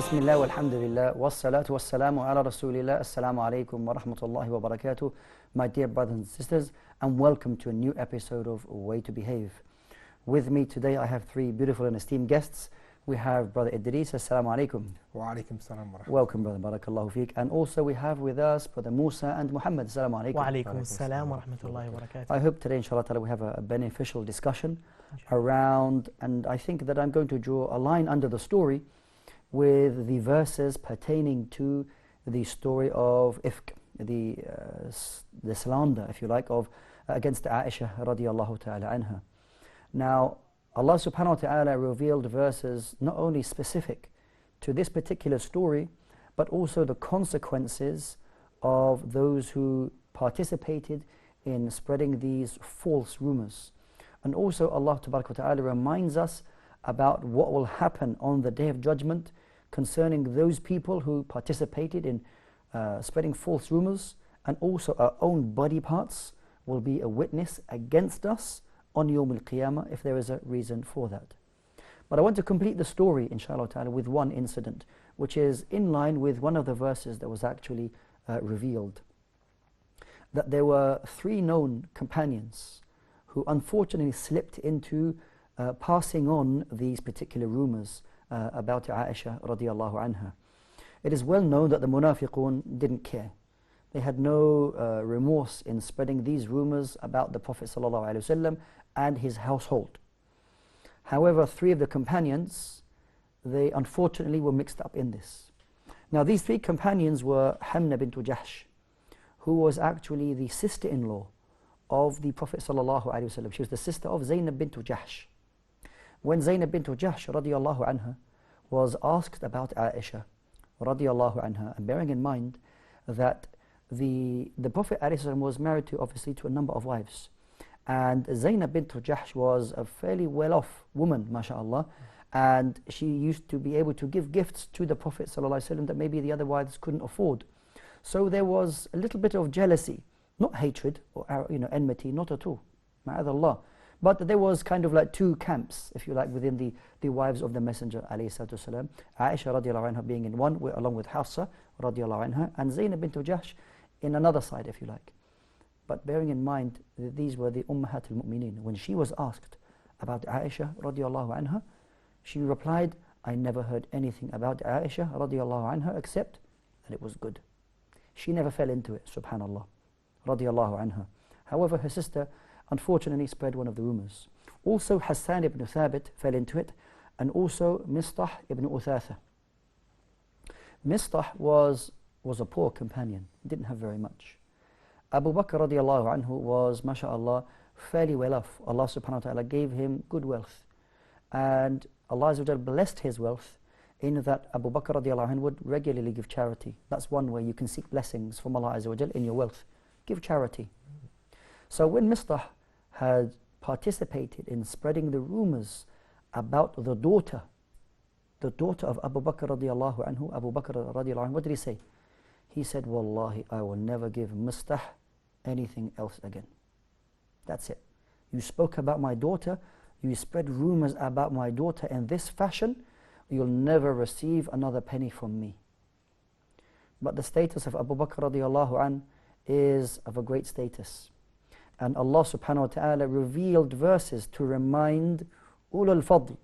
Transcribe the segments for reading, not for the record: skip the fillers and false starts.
Bismillah walhamdulillah wassalatu wassalamu ala rasulillah. Assalamu alaikum wa rahmatullahi wa barakatuh. My dear brothers and sisters, and welcome to a new episode of Way to Behave. With me today I have three beautiful and esteemed guests. We have Brother Idris. Assalamu alaikum. Wa alaikum salam wa rahmatullah. Welcome, brother. Barakallahu feek. And also we have with us Brother Musa and Muhammad. Assalamu alaikum. Wa alaikum salam wa rahmatullahi wa barakatuh. I hope today, inshallah ta'ala, we have a beneficial discussion around, and I think that I'm going to draw a line under the story with the verses pertaining to the story of Ifk, the slander, if you like, of against Aisha radiallahu ta'ala anha. Now, Allah subhanahu wa ta'ala revealed verses not only specific to this particular story, but also the consequences of those who participated in spreading these false rumors. And also Allah tabarak wa ta'ala reminds us about what will happen on the Day of Judgment concerning those people who participated in spreading false rumors, and also our own body parts will be a witness against us on Yawm al-Qiyamah if there is a reason for that. But I want to complete the story, inshallah ta'ala, with one incident which is in line with one of the verses that was actually revealed. That there were three known companions who unfortunately slipped into passing on these particular rumors about Aisha radiallahu anha. It is well known that the munafiqun didn't care. They had no remorse in spreading these rumors about the Prophet sallallahu alaihi wasallam and his household. However, three of the companions, they unfortunately were mixed up in this. Now these three companions were Hamna bint Jahsh, who was actually the sister-in-law of the Prophet sallallahu alaihi wasallam. She was the sister of Zainab bint Jahsh. When Zainab bint Jahsh radiallahu anha was asked about Aisha radiallahu anha, and bearing in mind that the Prophet ﷺ was married to, obviously, to a number of wives, and Zainab bint Jahsh was a fairly well-off woman, mashallah, and she used to be able to give gifts to the Prophet ﷺ that maybe the other wives couldn't afford. So there was a little bit of jealousy, not hatred or enmity, not at all, ma'adallah. But there was kind of like two camps, if you like, within the wives of the Messenger ﷺ. Aisha radiallahu anha being in one, along with Hafsa radiallahu anha, and Zainab bint Jahsh in another side, if you like. But bearing in mind that these were the Ummahat al-Mu'mineen, when she was asked about Aisha radiallahu anha, she replied, I never heard anything about Aisha radiallahu anha except that it was good. She never fell into it, subhanallah, radiallahu anha. However, her sister unfortunately spread one of the rumors. Also Hassan ibn Thabit fell into it, and also Mistah ibn Uthatha. Mistah was a poor companion, didn't have very much. Abu Bakr radiallahu anhu was, mashallah, fairly well off. Allah subhanahu wa ta'ala gave him good wealth, and Allah azza wa jalla blessed his wealth in that Abu Bakr radiallahu anhu would regularly give charity. That's one way you can seek blessings from Allah azza wa jalla in your wealth. Give charity. So when Mistah had participated in spreading the rumors about the daughter of Abu Bakr radiallahu anhu, Abu Bakr radiallahu anhu, what did he say? He said, Wallahi, I will never give Mistah anything else again. That's it. You spoke about my daughter, you spread rumors about my daughter in this fashion, you'll never receive another penny from me. But the status of Abu Bakr radiallahu anhu is of a great status. And Allah subhanahu wa ta'ala revealed verses to remind ulul fadl,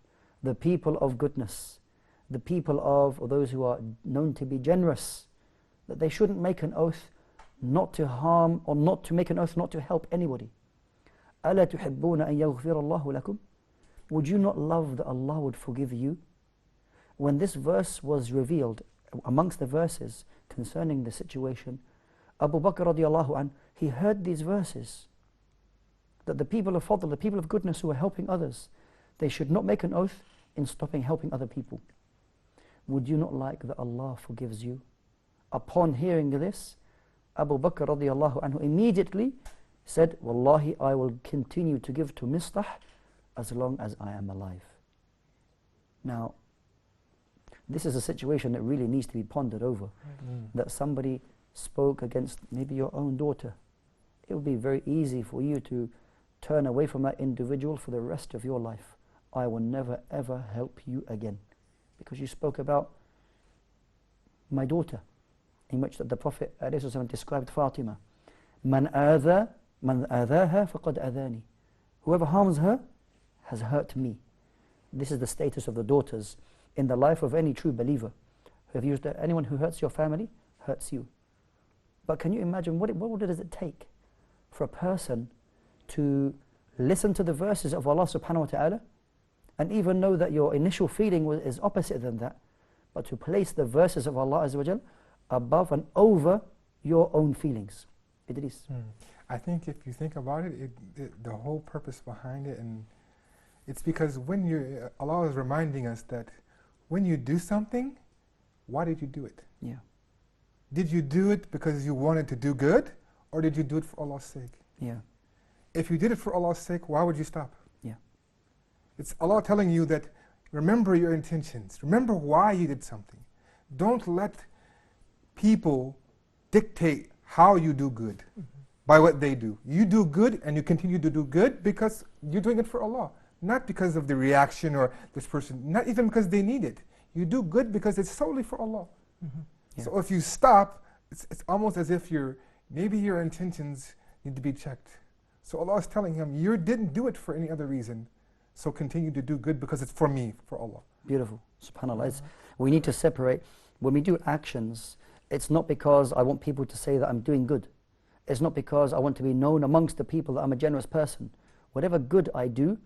the people of goodness, the people of, or those who are known to be generous, that they shouldn't make an oath not to harm, or not to make an oath not to help anybody. أَلَا تُحِبُّونَ أَن يَغْفِرَ اللَّهُ لَكُمْ? Would you not love that Allah would forgive you? When this verse was revealed, amongst the verses concerning the situation, Abu Bakr radiallahu anhu, he heard these verses, that the people of fadl, the people of goodness who are helping others, they should not make an oath in stopping helping other people. Would you not like that Allah forgives you? Upon hearing this, Abu Bakr radiallahu anhu immediately said, Wallahi, I will continue to give to Mistah as long as I am alive. Now, this is a situation that really needs to be pondered over. That somebody spoke against maybe your own daughter. It would be very easy for you to turn away from that individual for the rest of your life. I will never ever help you again, because you spoke about my daughter, in which the Prophet ﷺ described Fatima. Man adhaha faqad adhani. Whoever harms her has hurt me. This is the status of the daughters in the life of any true believer. Have used that anyone who hurts your family hurts you. But can you imagine what does it take for a person to listen to the verses of Allah subhanahu wa ta'ala and even know that your initial feeling is opposite than that, but to place the verses of Allah Azza wa Jal above and over your own feelings? Idris. I think if you think about it, the whole purpose behind it, and it's because when Allah is reminding us that when you do something, why did you do it? Yeah. Did you do it because you wanted to do good, or did you do it for Allah's sake? Yeah. If you did it for Allah's sake, why would you stop? Yeah. It's Allah telling you that remember your intentions. Remember why you did something. Don't let people dictate how you do good by what they do. You do good and you continue to do good because you're doing it for Allah. Not because of the reaction or this person, not even because they need it. You do good because it's solely for Allah. Yeah. So if you stop, it's almost as if maybe your intentions need to be checked. So Allah is telling him, you didn't do it for any other reason. So continue to do good because it's for me, for Allah. Beautiful. SubhanAllah. We need to separate. When we do actions, it's not because I want people to say that I'm doing good. It's not because I want to be known amongst the people that I'm a generous person. Whatever good I do,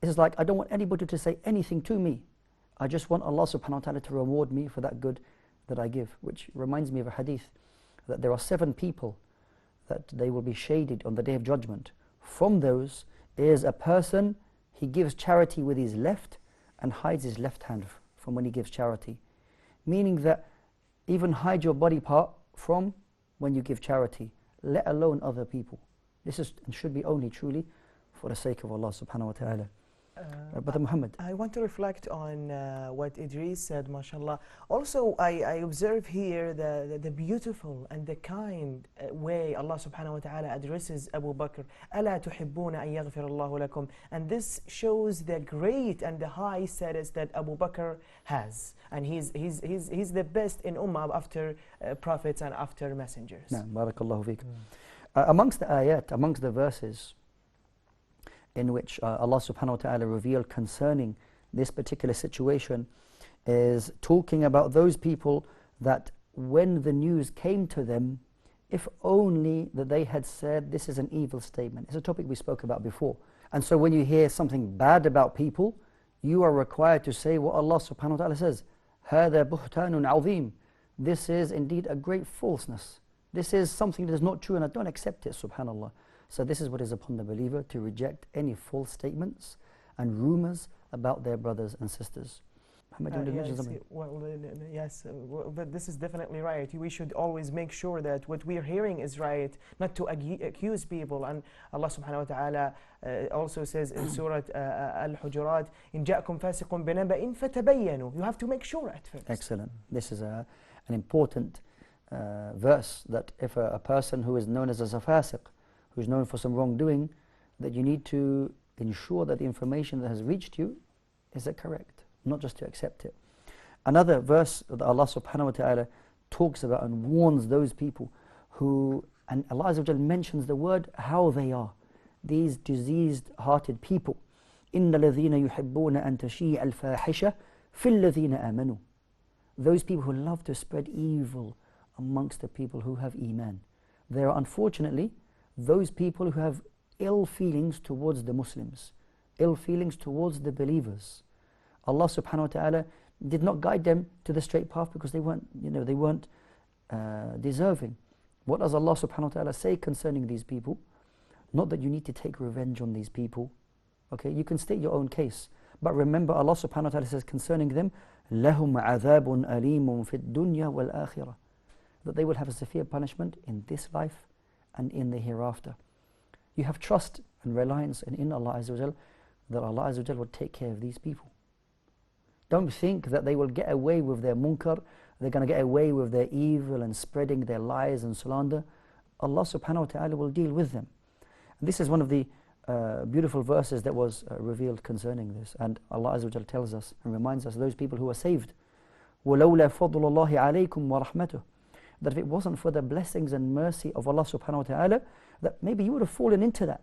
it's like I don't want anybody to say anything to me. I just want Allah subhanahu wa ta'ala to reward me for that good that I give. Which reminds me of a hadith, that there are 7 people that they will be shaded on the Day of Judgment. From those is a person, he gives charity with his left and hides his left hand from when he gives charity. Meaning that even hide your body part from when you give charity, let alone other people. This is and should be only truly for the sake of Allah subhanahu wa ta'ala. Brother Muhammad. I want to reflect on what Idris said, mashallah. Also, I observe here the beautiful and the kind way Allah subhanahu wa ta'ala addresses Abu Bakr. أَلَا تُحِبُّونَ أَن يَغْفِرَ اللَّهُ لَكُمْ. And this shows the great and the high status that Abu Bakr has. And he's the best in Ummah after prophets and after messengers. No, barakallahu feek. Amongst the ayat, amongst the verses in which Allah subhanahu wa ta'ala revealed concerning this particular situation, is talking about those people that when the news came to them, if only that they had said this is an evil statement. It's a topic we spoke about before. And so when you hear something bad about people, you are required to say what Allah subhanahu wa ta'ala says, هَذَا بُهْتَانٌ عَظِيمٌ. This is indeed a great falseness. This is something that is not true and I don't accept it, subhanallah. So this is what is upon the believer, to reject any false statements and rumors about their brothers and sisters. Muhammad, yes, but this is definitely right. We should always make sure that what we're hearing is right, not to accuse people. And Allah subhanahu wa ta'ala also says in Surah Al-Hujurat, إِن جَاءَكُمْ فَاسِقٌ بِنَبَإٍ فَتَبَيَّنُوا. You have to make sure at first. Excellent. This is an important verse, that if a person who is known as a fasiq, who's known for some wrongdoing, that you need to ensure that the information that has reached you is correct, not just to accept it. Another verse that Allah subhanahu wa ta'ala talks about and warns those people who, and Allah Azza wa Jal mentions the word how they are, these diseased hearted people. إِنَّ الَّذِينَ يُحِبُّونَ أَن تَشِيعَ الْفَاحِشَةَ فِي الَّذِينَ آمَنُوا. Those people who love to spread evil amongst the people who have Iman. There are unfortunately those people who have ill feelings towards the Muslims, ill feelings towards the believers. Allah subhanahu wa ta'ala did not guide them to the straight path because they weren't deserving. What does Allah subhanahu wa ta'ala say concerning these people? Not that you need to take revenge on these people. Okay, you can state your own case. But remember, Allah subhanahu wa ta'ala says concerning them, لَهُمْ عَذَابٌ أَلِيمٌ فِي الدُّنْيَا وَالْآخِرَةِ. That they will have a severe punishment in this life and in the hereafter. You have trust and reliance in Allah Azza wa Jal, that Allah Azza wa Jal will take care of these people. Don't think that they will get away with their munkar, they're going to get away with their evil and spreading their lies and slander. Allah subhanahu wa ta'ala will deal with them. And this is one of the beautiful verses that was revealed concerning this. And Allah Azza wa Jal tells us and reminds us, those people who are saved وَلَوْلَا فَضْلُ اللَّهِ عَلَيْكُمْ وَرَحْمَتُهُ. That if it wasn't for the blessings and mercy of Allah subhanahu wa ta'ala, that maybe you would have fallen into that.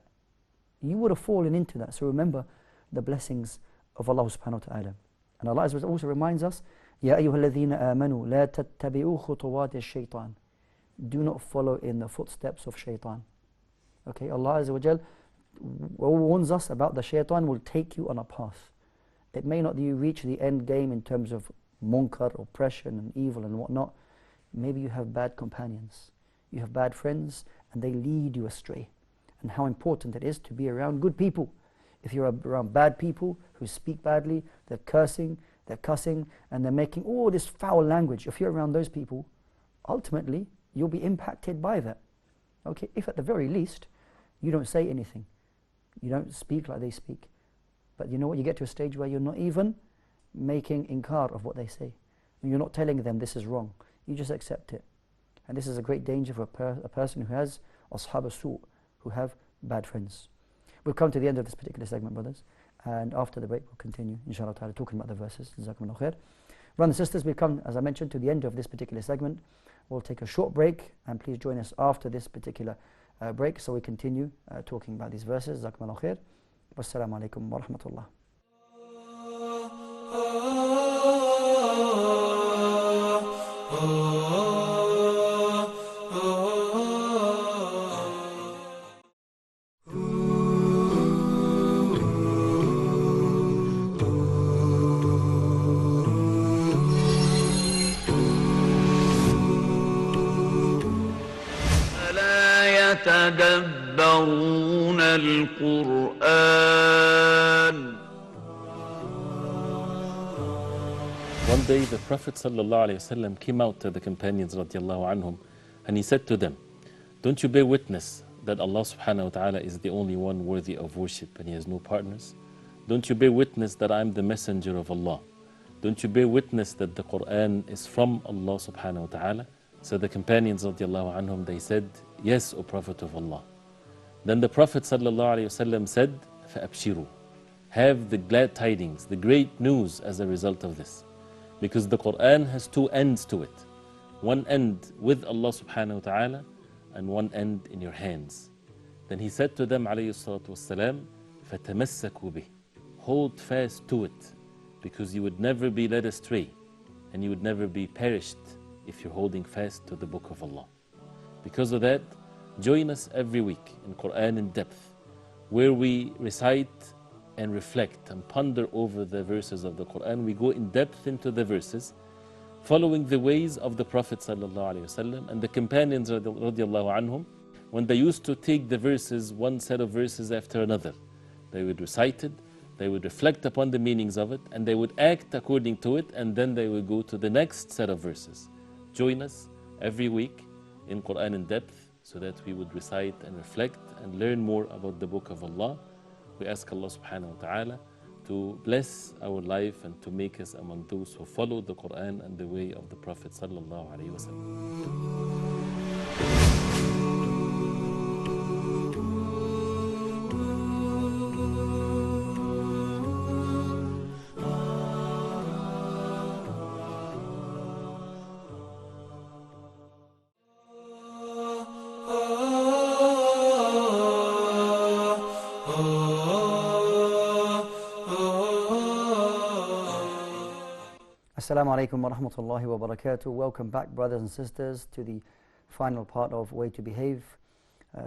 You would have fallen into that. So remember the blessings of Allah subhanahu wa ta'ala. And Allah also reminds us, يَا أَيُّهَا الَّذِينَ آمَنُوا لَا تَتَّبِعُوا خُطُوَاتِ الشَّيْطَانِ. Do not follow in the footsteps of shaitan. Okay, Allah Azza wa Jal warns us about the shaitan will take you on a path. It may not you reach the end game in terms of munkar, oppression and evil and whatnot. Maybe you have bad companions. You have bad friends and they lead you astray. And how important it is to be around good people. If you're around bad people who speak badly, they're cursing, they're cussing, and they're making all this foul language. If you're around those people, ultimately, you'll be impacted by that. Okay, if at the very least, you don't say anything. You don't speak like they speak. But you know what? You get to a stage where you're not even making inkar of what they say. You're not telling them this is wrong. You just accept it. And this is a great danger for a person who has ashab as-su', who have bad friends. We've come to the end of this particular segment, brothers. And after the break, we'll continue, inshallah ta'ala, talking about the verses. Jazakumullah khair. Brothers and sisters, we've come, as I mentioned, to the end of this particular segment. We'll take a short break, and please join us after this particular break so we continue talking about these verses. Jazakumullah khair. Wassalamu alaikum wa rahmatullah. يتدبرون القرآن. One day the Prophet ﷺ came out to the companions radiallahu anhum, and he said to them, don't you bear witness that Allah subhanahu wa ta'ala is the only one worthy of worship and he has no partners? Don't you bear witness that I am the messenger of Allah? Don't you bear witness that the Quran is from Allah subhanahu wa ta'ala? So the companions radiallahu anhum, they said, yes, O Prophet of Allah. Then the Prophet ﷺ said, فَأَبْشِرُوا. Have the glad tidings, the great news as a result of this. Because the Quran has two ends to it. One end with Allah subhanahu wa ta'ala and one end in your hands. Then he said to them, alayhi salatu wassalam, فَتَمَسَّكُوا بِهِ. Hold fast to it, because you would never be led astray and you would never be perished if you're holding fast to the Book of Allah. Because of that, join us every week in Quran in Depth, where we recite and reflect and ponder over the verses of the Quran. We go in depth into the verses, following the ways of the Prophet ﷺ and the companions radiallahu anhum, when they used to take the verses, one set of verses after another. They would recite it, they would reflect upon the meanings of it, and they would act according to it, and then they would go to the next set of verses. Join us every week in Quran in Depth, so that we would recite and reflect and learn more about the Book of Allah. We ask Allah subhanahu wa ta'ala to bless our life and to make us among those who follow the Quran and the way of the Prophet sallallahu alaihi wasallam. Assalamu alaikum wa rahmatullahi wa barakatuh. Welcome back, brothers and sisters, to the final part of Way to Behave.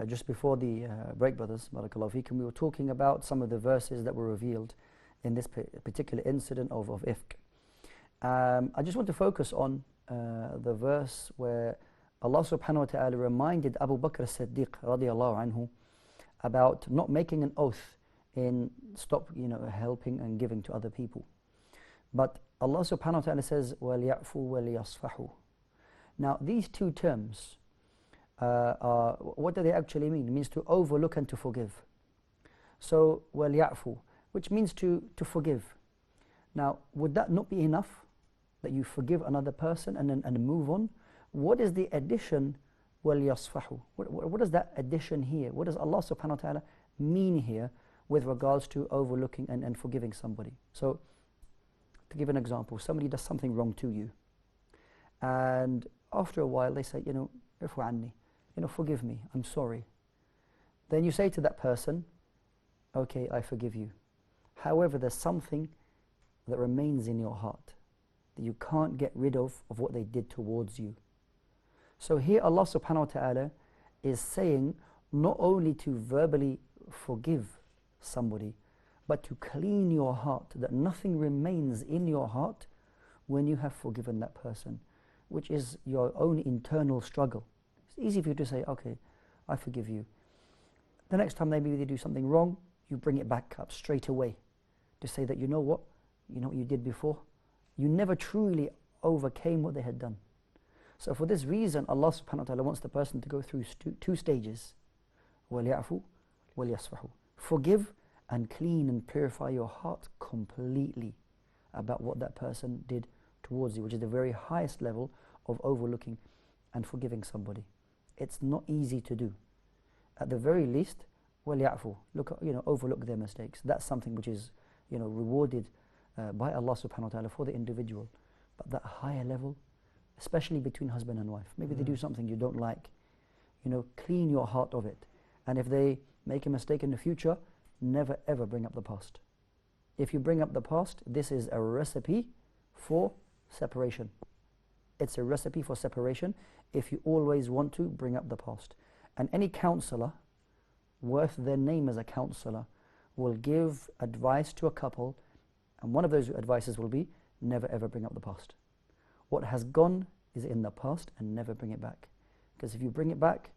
Just before the break, brothers, barakallahu feekum, we were talking about some of the verses that were revealed in this particular incident of ifk. I just want to focus on the verse where Allah subhanahu wa ta'ala reminded Abu Bakr as-Siddiq radiallahu anhu about not making an oath in helping and giving to other people. But Allah subhanahu wa ta'ala says, وَلْيَعْفُوا وَلْيَصْفَحُوا. Now these two terms, what do they actually mean? It means to overlook and to forgive. So, وَلْيَعْفُوا, which means to forgive. Now, would that not be enough? That you forgive another person and move on? What is the addition, وَلْيَصْفَحُوا? What is that addition here? What does Allah subhanahu wa ta'ala mean here with regards to overlooking and forgiving somebody? So, to give an example, somebody does something wrong to you, And after a while they say, Ifu anni, forgive me, I'm sorry. Then you say to that person, okay, I forgive you. However, there's something that remains in your heart that you can't get rid of what they did towards you. So here Allah subhanahu wa ta'ala is saying not only to verbally forgive somebody, but to clean your heart, that nothing remains in your heart when you have forgiven that person, which is your own internal struggle. It's easy for you to say, okay, I forgive you. The next time maybe they do something wrong, you bring it back up straight away to say that, you know what you did before? You never truly overcame what they had done. So for this reason, Allah subhanahu wa ta'ala wants the person to go through two stages. وَلْيَعْفُوا وَلْيَصْفَحُوا. Forgive and clean and purify your heart completely about what that person did towards you, which is the very highest level of overlooking and forgiving somebody. It's not easy to do. At the very least, وَلْيَعْفُوا, overlook their mistakes. That's something which is rewarded by Allah subhanahu wa ta'ala for the individual. But that higher level, especially between husband and wife, maybe they do something you don't like, clean your heart of it. And if they make a mistake in the future, never ever bring up the past. If you bring up the past, this is a recipe for separation. It's a recipe for separation if you always want to bring up the past. And any counselor worth their name as a counselor will give advice to a couple, and one of those advices will be never ever bring up the past. What has gone is in the past, and never bring it back. Because if you bring it back,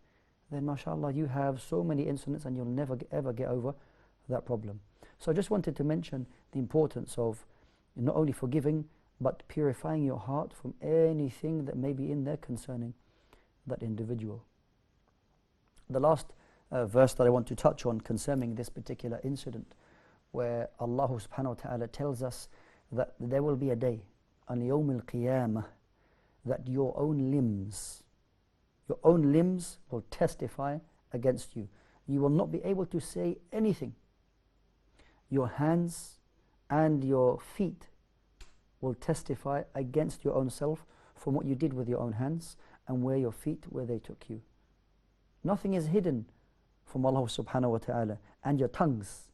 then mashallah, you have so many incidents and you'll never ever get over that problem. So I just wanted to mention the importance of not only forgiving, but purifying your heart from anything that may be in there concerning that individual. The last verse that I want to touch on concerning this particular incident, where Allah subhanahu wa ta'ala tells us that there will be a day on Yawm al-Qiyamah that your own limbs will testify against you. You will not be able to say anything. Your hands and your feet will testify against your own self from what you did with your own hands and where your feet, where they took you. Nothing is hidden from Allah subhanahu wa ta'ala. And your tongues,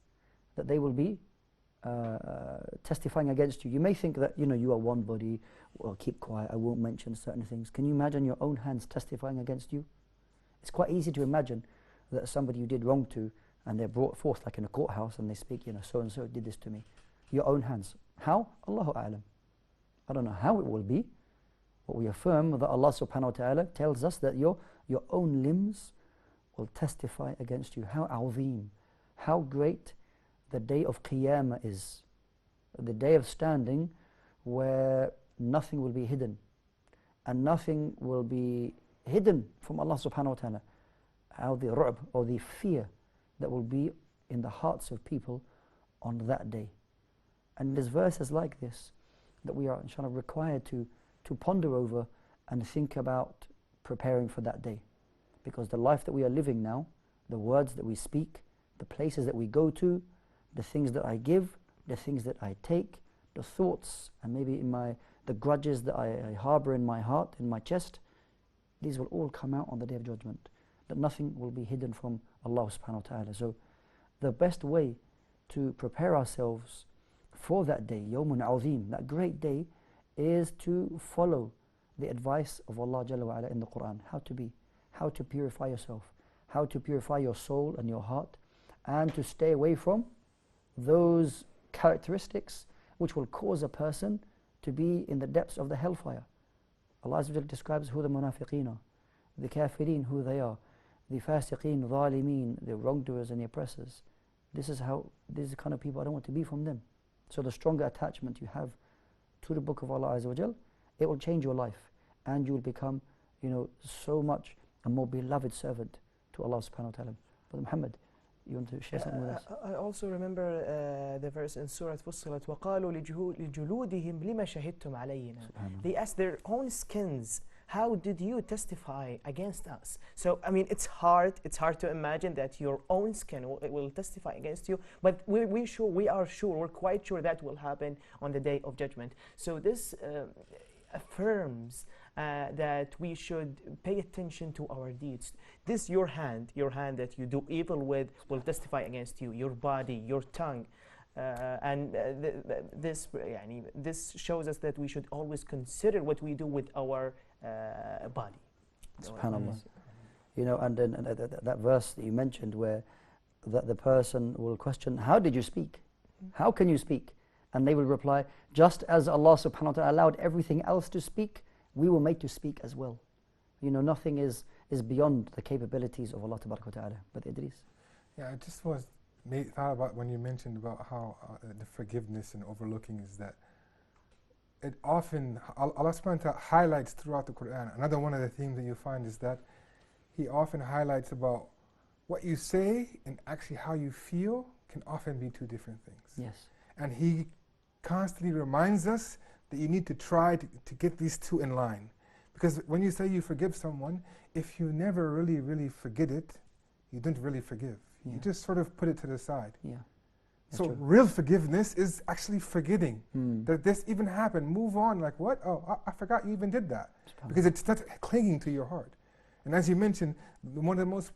that they will be testifying against you. You may think that you are one body, well, keep quiet, I won't mention certain things. Can you imagine your own hands testifying against you? It's quite easy to imagine that somebody you did wrong to, and they're brought forth like in a courthouse and they speak, so and so did this to me. Your own hands. How? Allahu a'lam. I don't know how it will be, but we affirm that Allah subhanahu wa ta'ala tells us that your own limbs will testify against you. How azim, how great the day of Qiyamah is, the day of standing where nothing will be hidden, and nothing will be hidden from Allah subhanahu wa ta'ala. How the ru'b, or the fear that will be in the hearts of people on that day. And there's verses like this that we are inshallah required to ponder over and think about preparing for that day. Because the life that we are living now, the words that we speak, the places that we go to, the things that I give, the things that I take, the thoughts, and maybe the grudges that I harbor in my heart, in my chest, these will all come out on the Day of Judgment. That nothing will be hidden from Allah subhanahu wa ta'ala. So the best way to prepare ourselves for that day, Yawmun Azim, that great day, is to follow the advice of Allah Jalla wa Ala in the Quran. How to purify yourself, how to purify your soul and your heart, and to stay away from those characteristics which will cause a person to be in the depths of the hellfire. Allah Azza wa Jalla describes who the munafiqeen are, the kafirin, who they are, the fasiqeen, zalimeen, the wrongdoers and the oppressors. This is the kind of people I don't want to be from them. So the stronger attachment you have to the book of Allah Azza wa Jalla, it will change your life, and you will become so much a more beloved servant to Allah subhanahu wa ta'ala. Brother Muhammad, you want to share something with us? I also remember the verse in Surah Fussilat, وَقَالُوا لِجُلُودِهِمْ لِمَ شَهِدْتُمْ عَلَيْنَا. They asked their own skins, how did you testify against us? So, it's hard to imagine that your own skin will testify against you, but we're quite sure that will happen on the Day of Judgment. So this affirms that we should pay attention to our deeds. This your hand that you do evil with will testify against you, your body, your tongue. This shows us that we should always consider what we do with our body. SubhanAllah. You know, and then that verse that you mentioned where the person will question, how did you speak? How can you speak? And they will reply, just as Allah subhanahu wa ta'ala allowed everything else to speak, we were made to speak as well. You know, nothing is beyond the capabilities of Allah tabaraka wa ta'ala. But Idris? Yeah, I just thought about when you mentioned about how the forgiveness and overlooking is that it often, Allah subhanahu wa ta'ala highlights throughout the Quran. Another one of the themes that you find is that He often highlights about what you say and actually how you feel can often be two different things. Yes. And He constantly reminds us that you need to try to get these two in line. Because when you say you forgive someone, if you never really forget it, you don't really forgive. Yeah. You just sort of put it to the side. Yeah. So true. real forgiveness is actually forgetting that this even happened. Move on, like what? Oh, I forgot you even did that. Because it's not clinging to your heart. And as you mentioned, one of the most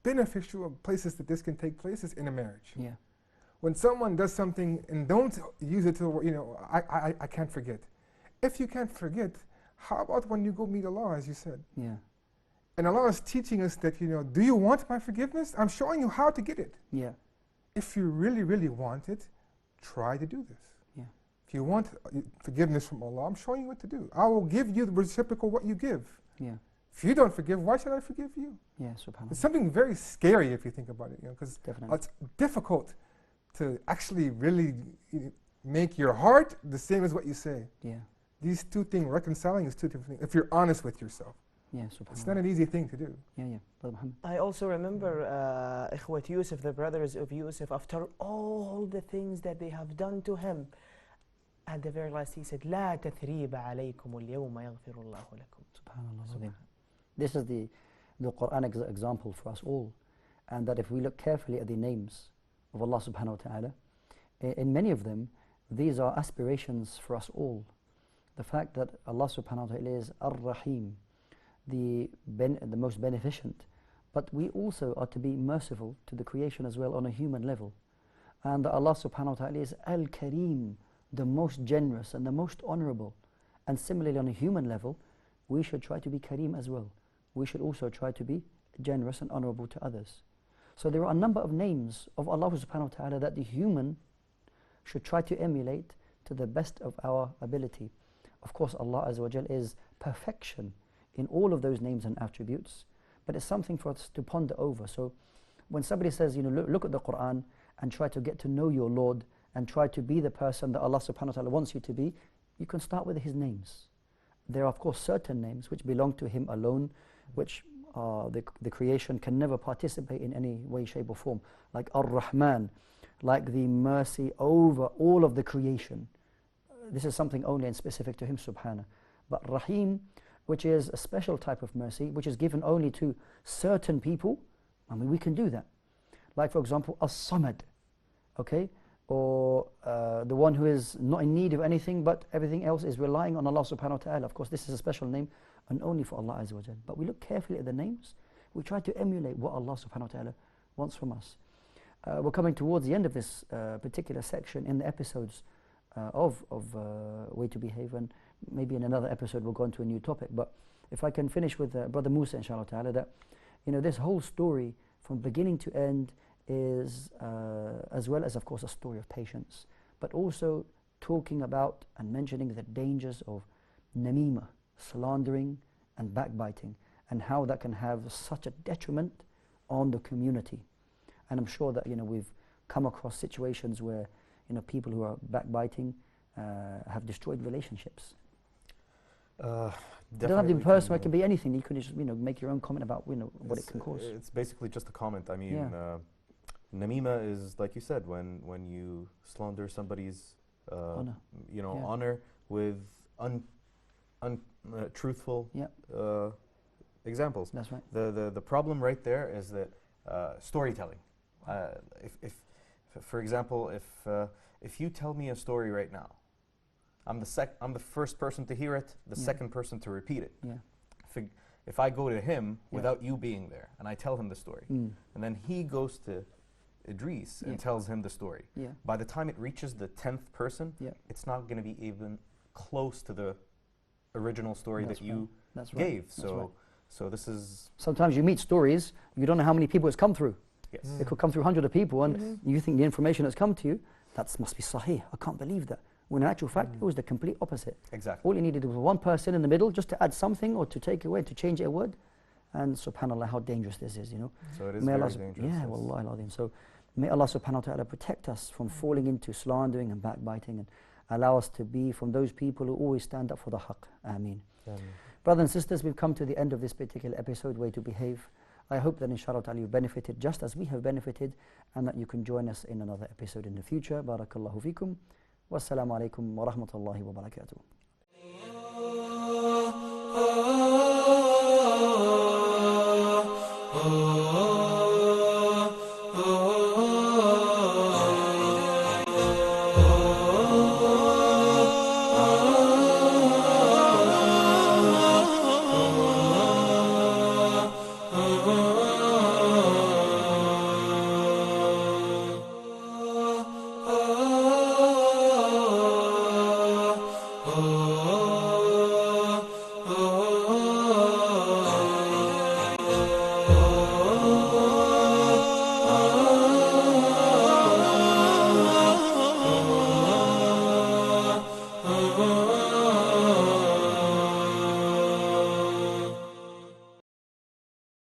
beneficial places that this can take place is in a marriage. Yeah. When someone does something and don't use it to, you know, I can't forget. If you can't forget, how about when you go meet Allah, as you said? Yeah. And Allah is teaching us that, you know, do you want my forgiveness? I'm showing you how to get it. Yeah. If you really want it, try to do this. Yeah. If you want forgiveness from Allah, I'm showing you what to do. I will give you the reciprocal what you give. Yeah. If you don't forgive, why should I forgive you? Yeah, subhanAllah. It's something very scary if you think about it, you know, because Definitely. it's difficult to actually really make your heart the same as what you say. Yeah. These two things, reconciling is two different things, if you're honest with yourself. Yeah, subhanAllah. It's not an easy thing to do. Yeah, yeah. Brother Muhammad. I also remember Ikhwat Yusuf, the brothers of Yusuf, after all the things that they have done to him, at the very last he said, لا تثريب عليكم اليوم يغفر الله لكم. SubhanAllah. This is the Quran example for us all. And that if we look carefully at the names of Allah subhanahu wa ta'ala, in many of them, these are aspirations for us all. The fact that Allah subhanahu wa ta'ala is Ar-Rahim, the most beneficent, but we also are to be merciful to the creation as well on a human level. And that Allah subhanahu wa ta'ala is Al-Kareem, the most generous and the most honorable. And similarly on a human level, we should try to be Kareem as well. We should also try to be generous and honorable to others. So there are a number of names of Allah subhanahu wa ta'ala that the human should try to emulate to the best of our ability. Of course, Allah Azza wa Jal is perfection in all of those names and attributes, but it's something for us to ponder over. So when somebody says, you know, look at the Quran and try to get to know your Lord and try to be the person that Allah subhanahu wa ta'ala wants you to be, you can start with His names. There are of course certain names which belong to Him alone, which the creation can never participate in any way, shape or form, like Ar-Rahman, like the mercy over all of the creation. This is something only and specific to Him subhanahu. But Rahim, which is a special type of mercy, which is given only to certain people, I mean, we can do that. Like for example, As-Samad, okay? Or the one who is not in need of anything, but everything else is relying on Allah subhanahu wa ta'ala. Of course, this is a special name and only for Allah Azza wa Jal. But we look carefully at the names, we try to emulate what Allah subhanahu wa ta'ala wants from us. We're coming towards the end of this particular section in the episodes of Way to Behave, and maybe in another episode we'll go into a new topic. But if I can finish with Brother Musa, inshallah ta'ala, that this whole story from beginning to end is as well as of course a story of patience, but also talking about and mentioning the dangers of namima, slandering and backbiting, and how that can have such a detriment on the community. And I'm sure that we've come across situations where people who are backbiting have destroyed relationships. It doesn't have to be personal, it can be anything. You can just make your own comment about what it can cause. It's basically just a comment. I mean, namima is, like you said, when you slander somebody's honor with untruthful examples. That's right. The problem right there is that storytelling. If for example, if you tell me a story right now, I'm the first person to hear it, the second person to repeat it. Yeah. If I go to him without you being there, and I tell him the story, and then he goes to Idris and tells him the story, by the time it reaches the 10th person, it's not going to be even close to the original story that you gave. So this is... Sometimes you meet stories, you don't know how many people it's come through. Yes. It could come through hundreds of people, and you think the information that's come to you, that must be sahih. I can't believe that. When in actual fact, it was the complete opposite. Exactly. All you needed was one person in the middle just to add something or to take away, to change a word. And subhanAllah, how dangerous this is, you know. So it is very dangerous. Yeah, wallahi al-azim. So may Allah subhanahu wa ta'ala protect us from falling into slandering and backbiting, and allow us to be from those people who always stand up for the haqq. Ameen. Brothers and sisters, we've come to the end of this particular episode, Way to Behave. I hope that inshallah ta'ala you've benefited just as we have benefited, and that you can join us in another episode in the future. Barakallahu feekum. Wassalamu alaikum wa rahmatullahi wa barakatuh.